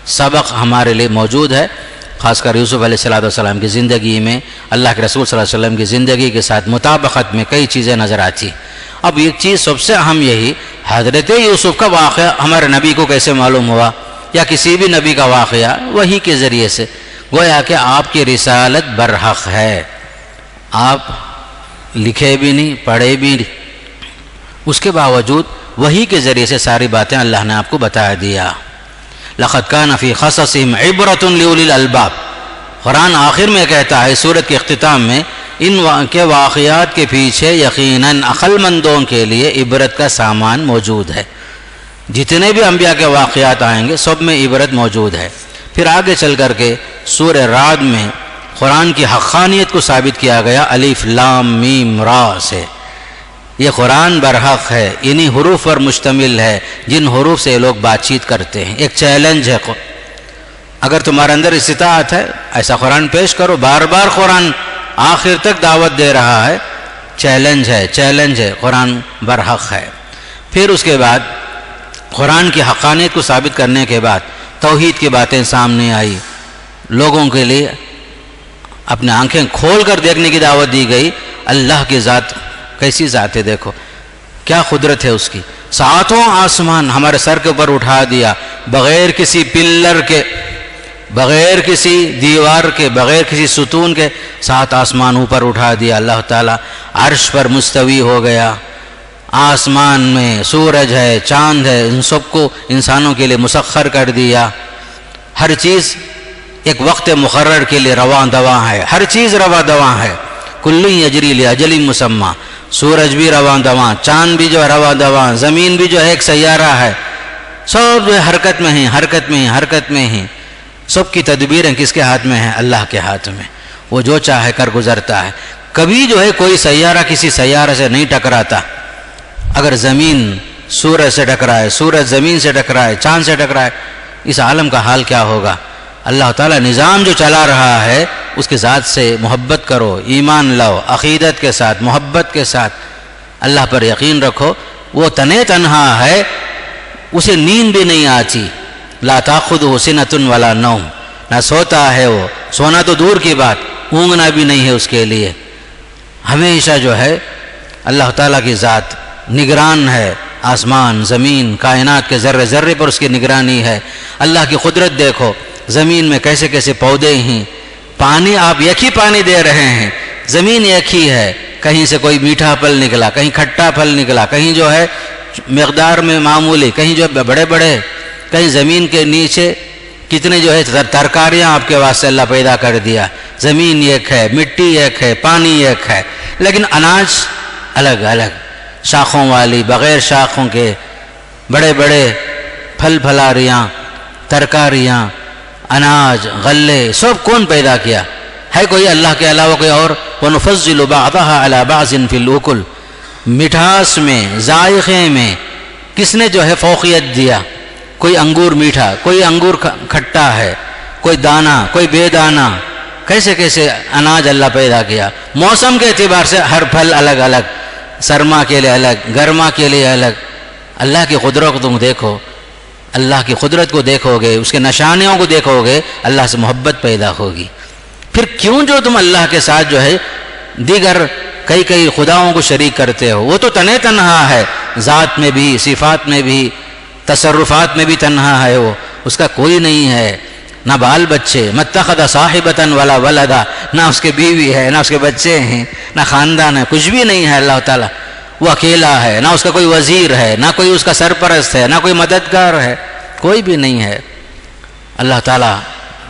[SPEAKER 4] سبق ہمارے لیے موجود ہے۔ خاص کر یوسف علیہ السلام کی زندگی میں اللہ کے رسول صلی اللہ علیہ وسلم کی زندگی کے ساتھ مطابقت میں کئی چیزیں نظر آتی. اب ایک چیز سب سے اہم یہی، حضرت یوسف کا واقعہ ہمارے نبی کو کیسے معلوم ہوا، یا کسی بھی نبی کا واقعہ وحی کے ذریعے سے. گویا کہ آپ کی رسالت برحق ہے، آپ لکھے بھی نہیں پڑھے بھی نہیں، اس کے باوجود وحی کے ذریعے سے ساری باتیں اللہ نے آپ کو بتا دیا. لقد كان في قصصهم عبرة لأولي الألباب. قرآن آخر میں کہتا ہے سورت کے اختتام میں، ان کے واقعات کے پیچھے یقیناً عقل مندوں کے لیے عبرت کا سامان موجود ہے. جتنے بھی انبیاء کے واقعات آئیں گے سب میں عبرت موجود ہے. پھر آگے چل کر کے سورہ رعد میں قرآن کی حقانیت کو ثابت کیا گیا الف لام میم را سے. یہ قرآن برحق ہے، انہی حروف پر مشتمل ہے جن حروف سے یہ لوگ بات چیت کرتے ہیں. ایک چیلنج ہے، اگر تمہارے اندر استطاعت ہے ایسا قرآن پیش کرو. بار بار قرآن آخر تک دعوت دے رہا ہے. چیلنج ہے، قرآن برحق ہے. پھر اس کے بعد قرآن کی حقانیت کو ثابت کرنے کے بعد توحید کی باتیں سامنے آئی. لوگوں کے لیے اپنے آنکھیں کھول کر دیکھنے کی دعوت دی گئی. اللہ کی ذات کیسی ذات ہے، دیکھو کیا قدرت ہے اس کی. ساتوں آسمان ہمارے سر کے اوپر اٹھا دیا، بغیر کسی پلر کے، بغیر کسی دیوار کے، بغیر کسی ستون کے 7 آسمان اوپر اٹھا دیا. اللہ تعالیٰ عرش پر مستوی ہو گیا. آسمان میں سورج ہے، چاند ہے، ان سب کو انسانوں کے لیے مسخر کر دیا. ہر چیز ایک وقت مقرر کے لیے رواں دواں ہے، ہر چیز رواں دواں ہے. کل یجری لاجل مسمى. سورج بھی رواں دواں، چاند بھی جو ہے رواں دواں، زمین بھی جو ہے ایک سیارہ ہے، سب جو ہے حرکت میں ہیں. سب کی تدبیریں کس کے ہاتھ میں ہیں؟ اللہ کے ہاتھ میں. وہ جو چاہے کر گزرتا ہے. کبھی جو ہے کوئی سیارہ کسی سیارہ سے نہیں ٹکراتا. اگر زمین سورج سے ٹکرائے، سورج زمین سے ٹکرائے، چاند سے ٹکرائے، اس عالم کا حال کیا ہوگا؟ اللہ تعالیٰ نظام جو چلا رہا ہے اس کے ذات سے محبت کرو، ایمان لاؤ، عقیدت کے ساتھ، محبت کے ساتھ اللہ پر یقین رکھو. وہ تنہا ہے، اسے نیند بھی نہیں آتی. لا تاخذہ سنۃ ولا نوم. نہ سوتا ہے وہ، سونا تو دور کی بات، اونگنا بھی نہیں ہے اس کے لیے. ہمیشہ جو ہے اللہ تعالیٰ کی ذات نگران ہے. آسمان زمین کائنات کے ذرے ذرے پر اس کی نگرانی ہے. اللہ کی قدرت دیکھو، زمین میں کیسے کیسے پودے ہیں، پانی آپ ایک ہی پانی دے رہے ہیں، زمین ایک ہی ہے. کہیں سے کوئی میٹھا پھل نکلا، کہیں کھٹا پھل نکلا، کہیں جو ہے مقدار میں معمولی، کہیں جو ہے بڑے بڑے، کہیں زمین کے نیچے کتنے جو ہے ترکاریاں آپ کے واسطے اللہ پیدا کر دیا. زمین ایک ہے، مٹی ایک ہے، پانی ایک ہے، لیکن اناج الگ الگ، شاخوں والی، بغیر شاخوں کے، بڑے بڑے پھل پھلاریاں، ترکاریاں، اناج، غلے، سب کون پیدا کیا؟ ہے کوئی اللہ کے علاوہ کوئی اور؟ وَنُفَضِّلُ بَعْضَهَا عَلَى بَعْضٍ فِي الْأُكُلِ. مٹھاس میں، ذائقے میں کس نے جو ہے فوقیت دیا؟ کوئی انگور میٹھا، کوئی انگور کھٹا ہے، کوئی دانا، کوئی بے دانا. کیسے کیسے اناج اللہ پیدا کیا. موسم کے اعتبار سے ہر پھل الگ الگ، سرما کے لیے الگ، گرما کے لیے الگ. اللہ کی قدرت کو تم دیکھو، اللہ کی قدرت کو دیکھو گے، اس کے نشانیوں کو دیکھو گے، اللہ سے محبت پیدا ہوگی. پھر کیوں جو تم اللہ کے ساتھ جو ہے دیگر کئی خداؤں کو شریک کرتے ہو؟ وہ تو تنہا ہے، ذات میں بھی، صفات میں بھی، تصرفات میں بھی تنہا ہے. وہ اس کا کوئی نہیں ہے، نہ بال بچے، متخذ صاحبۃ ولا ولدا، نہ اس کے بیوی ہے، نہ اس کے بچے ہیں، نہ خاندان ہے، کچھ بھی نہیں ہے. اللہ تعالیٰ وہ اکیلا ہے، نہ اس کا کوئی وزیر ہے، نہ کوئی اس کا سرپرست ہے، نہ کوئی مددگار ہے، کوئی بھی نہیں ہے. اللہ تعالیٰ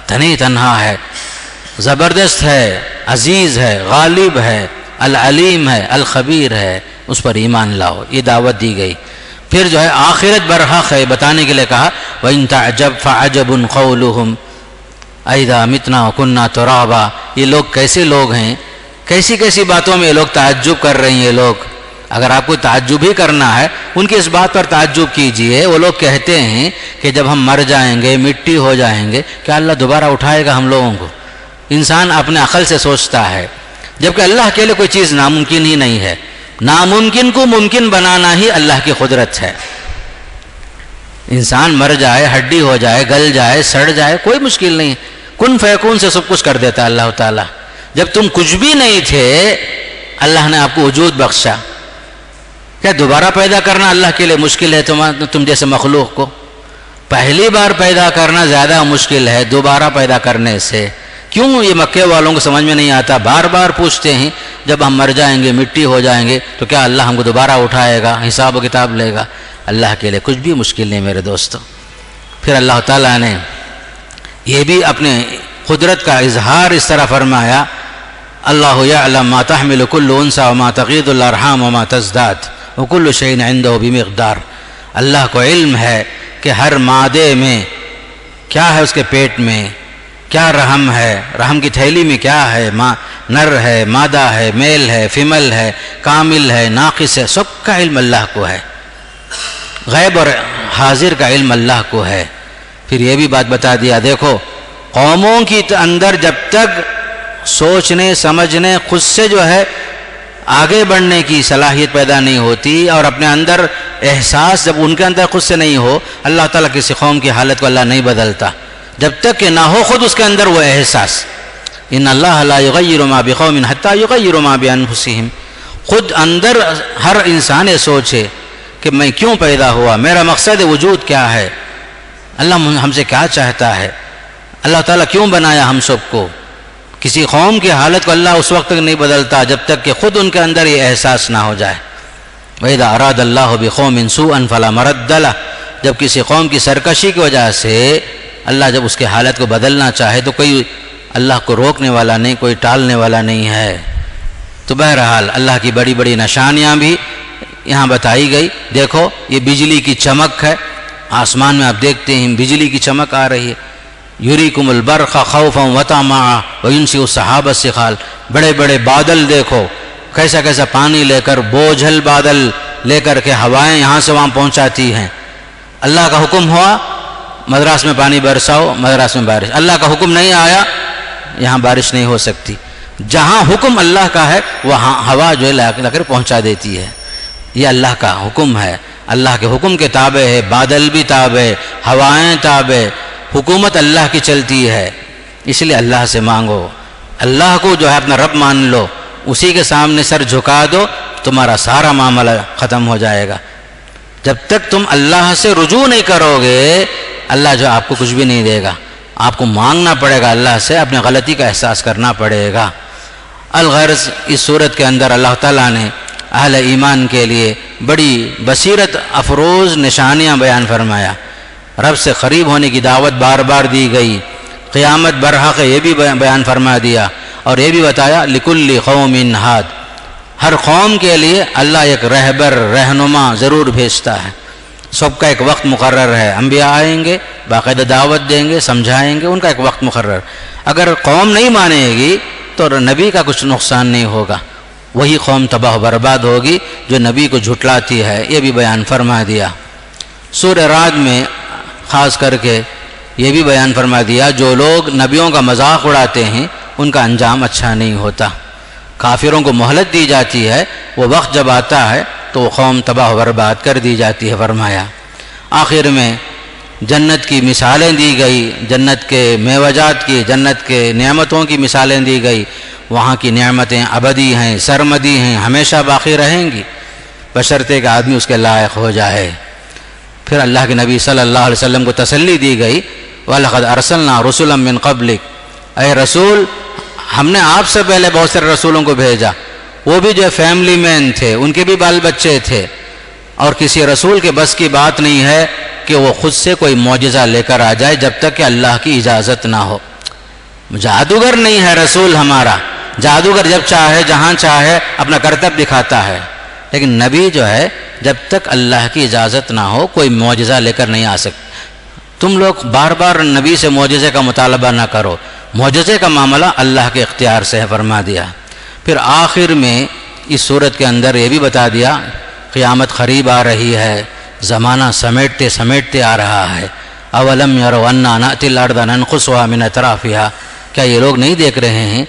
[SPEAKER 4] تنہا ہے، زبردست ہے، عزیز ہے، غالب ہے، العلیم ہے، الخبیر ہے. اس پر ایمان لاؤ، یہ دعوت دی گئی. پھر جو ہے آخرت برحق ہے بتانے کے لیے کہا وَإِن تَعْجَبْ فَعَجَبٌ قَوْلُهُمْ أَإِذَا مِتْنَا وَكُنَّا تُرَابًا. یہ لوگ کیسے لوگ ہیں، کیسی باتوں میں یہ لوگ تعجب کر رہے ہیں. یہ لوگ، اگر آپ کو تعجب ہی کرنا ہے ان کی اس بات پر تعجب کیجئے. وہ لوگ کہتے ہیں کہ جب ہم مر جائیں گے، مٹی ہو جائیں گے، کیا اللہ دوبارہ اٹھائے گا ہم لوگوں کو؟ انسان اپنے عقل سے سوچتا ہے، جبکہ اللہ کے لیے کوئی چیز ناممکن ہی نہیں ہے. ناممکن کو ممکن بنانا ہی اللہ کی قدرت ہے. انسان مر جائے، ہڈی ہو جائے، گل جائے، سڑ جائے، کوئی مشکل نہیں. کن فیکون سے سب کچھ کر دیتا اللہ تعالیٰ. جب تم کچھ بھی نہیں تھے اللہ نے آپ کو وجود بخشا. کیا دوبارہ پیدا کرنا اللہ کے لیے مشکل ہے تم جیسے مخلوق کو؟ پہلی بار پیدا کرنا زیادہ مشکل ہے دوبارہ پیدا کرنے سے. کیوں یہ مکے والوں کو سمجھ میں نہیں آتا؟ بار بار پوچھتے ہیں جب ہم مر جائیں گے مٹی ہو جائیں گے تو کیا اللہ ہم کو دوبارہ اٹھائے گا حساب و کتاب لے گا؟ اللہ کے لیے کچھ بھی مشکل نہیں میرے دوستو. پھر اللہ تعالیٰ نے یہ بھی اپنے قدرت کا اظہار اس طرح فرمایا اللہ یعلم ما تحمل کل انثی وما تغیض الارحام وما تزداد وکل شیء عنده بمقدار. اللہ کو علم ہے کہ ہر مادے میں کیا ہے، اس کے پیٹ میں کیا رحم ہے، رحم کی تھیلی میں کیا ہے، نر ہے، مادہ ہے، میل ہے، فیمل ہے، کامل ہے، ناقص ہے، سب کا علم اللہ کو ہے. غیب اور حاضر کا علم اللہ کو ہے. پھر یہ بھی بات بتا دیا دیکھو قوموں کی اندر جب تک سوچنے سمجھنے خود سے جو ہے آگے بڑھنے کی صلاحیت پیدا نہیں ہوتی اور اپنے اندر احساس جب ان کے اندر خود سے نہیں ہو، اللہ تعالیٰ کسی قوم کی حالت کو اللہ نہیں بدلتا جب تک کہ نہ ہو خود اس کے اندر وہ احساس. ان اللہ لا یغیر ما بقوم حتی یغیروا ما بانفسہم. خود اندر ہر انسان یہ سوچے کہ میں کیوں پیدا ہوا، میرا مقصد وجود کیا ہے، اللہ ہم سے کیا چاہتا ہے، اللہ تعالیٰ کیوں بنایا ہم سب کو. کسی قوم کی حالت کو اللہ اس وقت تک نہیں بدلتا جب تک کہ خود ان کے اندر یہ احساس نہ ہو جائے. وَإِذَا أَرَادَ اللَّهُ بِقَوْمٍ سُوءًا فَلَا مَرَدَّ لَهُ. جب کسی قوم کی سرکشی کی وجہ سے اللہ جب اس کے حالت کو بدلنا چاہے تو کوئی اللہ کو روکنے والا نہیں، کوئی ٹالنے والا نہیں ہے. تو بہرحال اللہ کی بڑی بڑی نشانیاں بھی یہاں بتائی گئی. دیکھو یہ بجلی کی چمک ہے، آسمان میں آپ دیکھتے ہیں بجلی کی چمک آ رہی ہے. یریکم البرق خوفا وطمعا وینشئ السحاب الثقال. بڑے بڑے بادل دیکھو کیسا کیسا پانی لے کر بوجھل بادل لے کر کے ہوائیں یہاں سے وہاں پہنچاتی ہیں. اللہ کا حکم ہوا مدراس میں پانی برساؤ، مدراس میں بارش. اللہ کا حکم نہیں آیا یہاں بارش نہیں ہو سکتی. جہاں حکم اللہ کا ہے وہاں ہوا جو ہے لا کر پہنچا دیتی ہے. یہ اللہ کا حکم ہے، اللہ کے حکم کے تابع ہے. بادل بھی تابع، ہوائیں تابع، حکومت اللہ کی چلتی ہے. اس لیے اللہ سے مانگو، اللہ کو جو ہے اپنا رب مان لو، اسی کے سامنے سر جھکا دو، تمہارا سارا معاملہ ختم ہو جائے گا. جب تک تم اللہ سے رجوع نہیں کرو گے اللہ جو آپ کو کچھ بھی نہیں دے گا. آپ کو مانگنا پڑے گا اللہ سے، اپنے غلطی کا احساس کرنا پڑے گا. الغرض اس صورت کے اندر اللہ تعالیٰ نے اہل ایمان کے لیے بڑی بصیرت افروز نشانیاں بیان فرمایا. رب سے قریب ہونے کی دعوت بار بار دی گئی. قیامت برحق یہ بھی بیان فرما دیا اور یہ بھی بتایا لکل قوم ہاد. ہر قوم کے لیے اللہ ایک رہبر رہنما ضرور بھیجتا ہے. سب کا ایک وقت مقرر ہے. انبیاء آئیں گے، باقاعدہ دعوت دیں گے، سمجھائیں گے، ان کا ایک وقت مقرر. اگر قوم نہیں مانے گی تو نبی کا کچھ نقصان نہیں ہوگا، وہی قوم تباہ و برباد ہوگی جو نبی کو جھٹلاتی ہے. یہ بھی بیان فرما دیا. سورہ رعد میں خاص کر کے یہ بھی بیان فرما دیا جو لوگ نبیوں کا مذاق اڑاتے ہیں ان کا انجام اچھا نہیں ہوتا. کافروں کو مہلت دی جاتی ہے، وہ وقت جب آتا ہے تو وہ قوم تباہ و برباد کر دی جاتی ہے. فرمایا آخر میں جنت کی مثالیں دی گئی، جنت کے میوجات کی، جنت کے نعمتوں کی مثالیں دی گئی. وہاں کی نعمتیں ابدی ہیں، سرمدی ہیں، ہمیشہ باقی رہیں گی بشرطے کہ آدمی اس کے لائق ہو جائے. پھر اللہ کے نبی صلی اللہ علیہ وسلم کو تسلی دی گئی وَلَقَدْ أَرْسَلْنَا رُسُلًا مِّن قَبْلِكَ. اے رسول ہم نے آپ سے پہلے بہت سارے رسولوں کو بھیجا، وہ بھی جو فیملی مین تھے، ان کے بھی بال بچے تھے، اور کسی رسول کے بس کی بات نہیں ہے کہ وہ خود سے کوئی معجزہ لے کر آ جائے جب تک کہ اللہ کی اجازت نہ ہو. جادوگر نہیں ہے رسول ہمارا. جادوگر جب چاہے جہاں چاہے اپنا کرتب دکھاتا ہے، لیکن نبی جو ہے جب تک اللہ کی اجازت نہ ہو کوئی معجزہ لے کر نہیں آ سکتا. تم لوگ بار بار نبی سے معجزے کا مطالبہ نہ کرو، معجزے کا معاملہ اللہ کے اختیار سے ہے. فرما دیا. پھر آخر میں اس صورت کے اندر یہ بھی بتا دیا قیامت قریب آ رہی ہے، زمانہ سمیٹتے سمیٹتے آ رہا ہے. اولم یروا انا نأتی الارض ننقصها من اطرافها. کیا یہ لوگ نہیں دیکھ رہے ہیں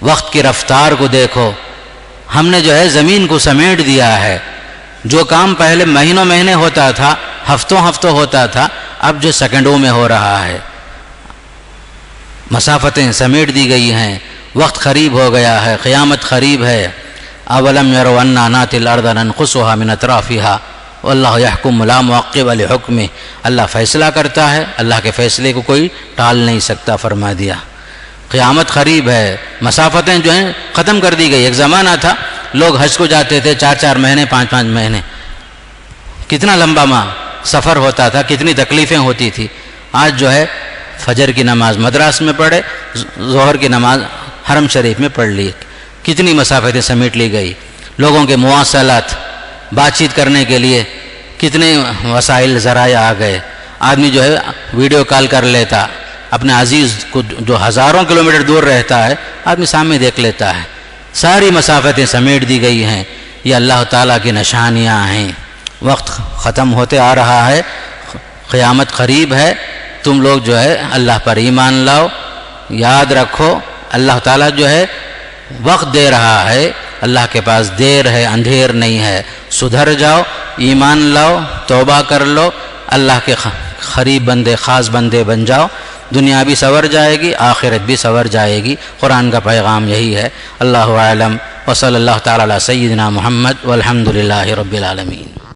[SPEAKER 4] وقت کی رفتار کو؟ دیکھو ہم نے جو ہے زمین کو سمیٹ دیا ہے. جو کام پہلے مہینوں مہینے ہوتا تھا، ہفتوں ہفتوں ہوتا تھا، اب جو سیکنڈوں میں ہو رہا ہے. مسافتیں سمیٹ دی گئی ہیں، وقت قریب ہو گیا ہے، قیامت قریب ہے۔ اولم یروا انا ناتی الارض ننقصها من اطرافها واللہ یحکم لا معقب لحکمہ، اللہ فیصلہ کرتا ہے، اللہ کے فیصلے کو کوئی ٹال نہیں سکتا، فرما دیا۔ قیامت قریب ہے، مسافتیں جو ہیں ختم کر دی گئی۔ ایک زمانہ تھا لوگ حج کو جاتے تھے 4 مہینے 5 مہینے، کتنا لمبا سفر ہوتا تھا، کتنی تکلیفیں ہوتی تھی۔ آج جو ہے فجر کی نماز مدراس میں پڑھے، ظہر کی نماز حرم شریف میں پڑھ لی، کتنی مسافتیں سمیٹ لی گئی۔ لوگوں کے مواصلات، بات چیت کرنے کے لیے کتنے وسائل ذرائع آ گئے۔ آدمی جو ہے ویڈیو کال کر لیتا، اپنے عزیز کو جو ہزاروں کلومیٹر دور رہتا ہے آدمی سامنے دیکھ لیتا ہے۔ ساری مسافتیں سمیٹ دی گئی ہیں، یہ اللہ تعالیٰ کی نشانیاں ہیں۔ وقت ختم ہوتے آ رہا ہے، قیامت قریب ہے، تم لوگ جو ہے اللہ پر ایمان لاؤ۔ یاد رکھو اللہ تعالیٰ جو ہے وقت دے رہا ہے، اللہ کے پاس دیر ہے، اندھیر نہیں ہے۔ سدھر جاؤ، ایمان لاؤ، توبہ کر لو، اللہ کے قریب بندے، خاص بندے بن جاؤ، دنیا بھی سنور جائے گی، آخرت بھی سنور جائے گی۔ قرآن کا پیغام یہی ہے۔ اللہ اعلم، وصلی اللہ تعالی علی سیدنا محمد والحمد للہ رب العالمین۔